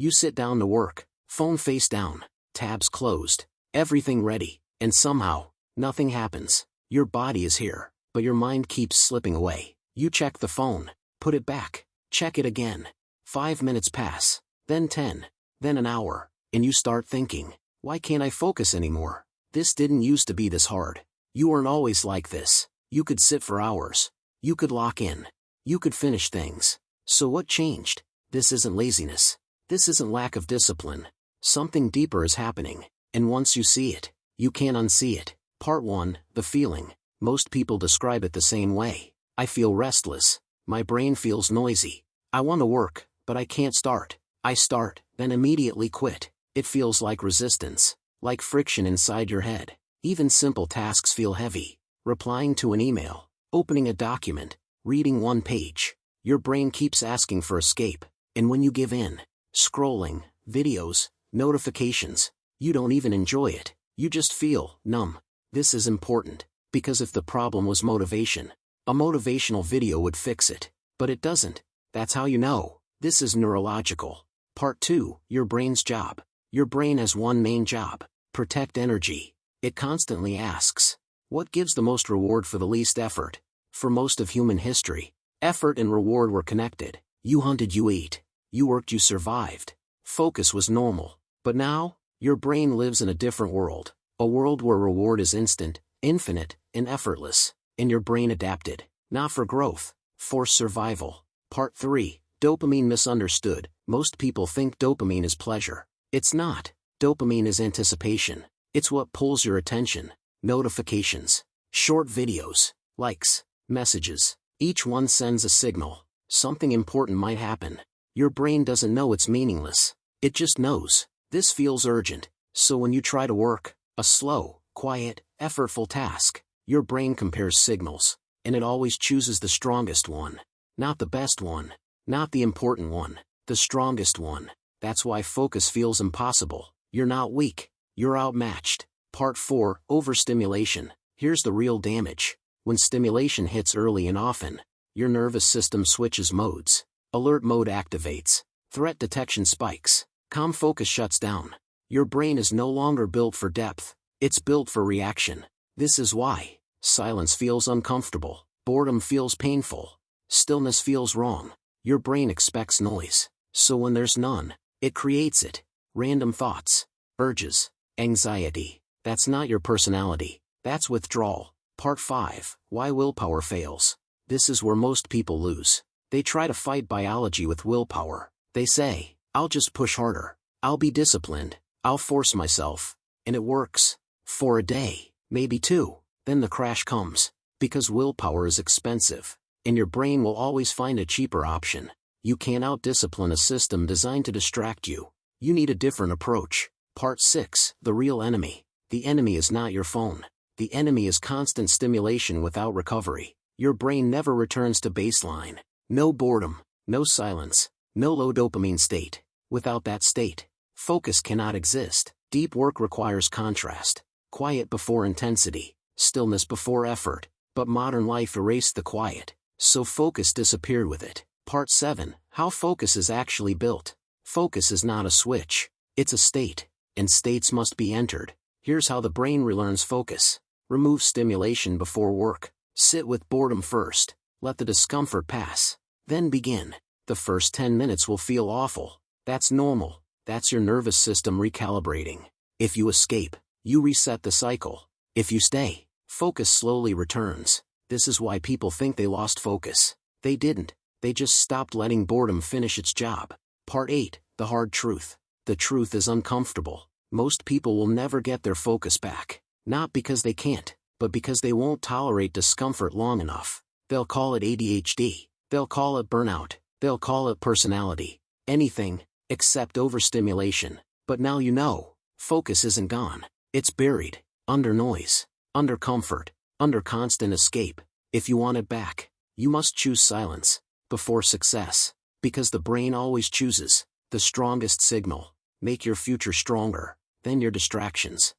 You sit down to work, phone face down, tabs closed, everything ready, and somehow, nothing happens. Your body is here, but your mind keeps slipping away. You check the phone, put it back, check it again. 5 minutes pass, then 10, then an hour, and you start thinking, why can't I focus anymore? This didn't used to be this hard. You weren't always like this. You could sit for hours. You could lock in. You could finish things. So what changed? This isn't laziness. This isn't lack of discipline. Something deeper is happening, and once you see it, you can't unsee it. Part 1, the feeling. Most people describe it the same way. I feel restless. My brain feels noisy. I want to work, but I can't start. I start, then immediately quit. It feels like resistance, like friction inside your head. Even simple tasks feel heavy. Replying to an email, opening a document, reading one page. Your brain keeps asking for escape, and when you give in, scrolling, videos, notifications, you don't even enjoy it. You just feel numb. This is important, because if the problem was motivation, a motivational video would fix it. But it doesn't. That's how you know. This is neurological. Part 2, your brain's job. Your brain has one main job: protect energy. It constantly asks, what gives the most reward for the least effort? For most of human history, effort and reward were connected. You hunted, you ate. You worked, you survived. Focus was normal. But now, your brain lives in a different world. A world where reward is instant, infinite, and effortless. And your brain adapted, not for growth, for survival. Part 3, dopamine misunderstood. Most people think dopamine is pleasure. It's not. Dopamine is anticipation. It's what pulls your attention. Notifications, short videos, likes, messages. Each one sends a signal. Something important might happen. Your brain doesn't know it's meaningless. It just knows. This feels urgent. So when you try to work, a slow, quiet, effortful task, your brain compares signals, and it always chooses the strongest one. Not the best one. Not the important one. The strongest one. That's why focus feels impossible. You're not weak. You're outmatched. Part 4, overstimulation. Here's the real damage. When stimulation hits early and often, your nervous system switches modes. Alert mode activates. Threat detection spikes. Calm focus shuts down. Your brain is no longer built for depth. It's built for reaction. This is why silence feels uncomfortable. Boredom feels painful. Stillness feels wrong. Your brain expects noise. So when there's none, it creates it. Random thoughts, urges, anxiety. That's not your personality. That's withdrawal. Part 5, why willpower fails. This is where most people lose. They try to fight biology with willpower. They say, I'll just push harder. I'll be disciplined. I'll force myself. And it works. For a day, maybe 2. Then the crash comes. Because willpower is expensive. And your brain will always find a cheaper option. You can't out-discipline a system designed to distract you. You need a different approach. Part 6, the real enemy. The enemy is not your phone. The enemy is constant stimulation without recovery. Your brain never returns to baseline. No boredom, no silence, no low dopamine state. Without that state, focus cannot exist. Deep work requires contrast. Quiet before intensity. Stillness before effort. But modern life erased the quiet. So focus disappeared with it. Part 7, how focus is actually built. Focus is not a switch. It's a state. And states must be entered. Here's how the brain relearns focus. Remove stimulation before work. Sit with boredom first. Let the discomfort pass. Then begin. The first 10 minutes will feel awful. That's normal. That's your nervous system recalibrating. If you escape, you reset the cycle. If you stay, focus slowly returns. This is why people think they lost focus. They didn't. They just stopped letting boredom finish its job. Part 8, the hard truth. The truth is uncomfortable. Most people will never get their focus back. Not because they can't, but because they won't tolerate discomfort long enough. They'll call it ADHD. They'll call it burnout. They'll call it personality. Anything, except overstimulation. But now you know, focus isn't gone. It's buried. Under noise. Under comfort. Under constant escape. If you want it back, you must choose silence. Before success. Because the brain always chooses the strongest signal. Make your future stronger than your distractions.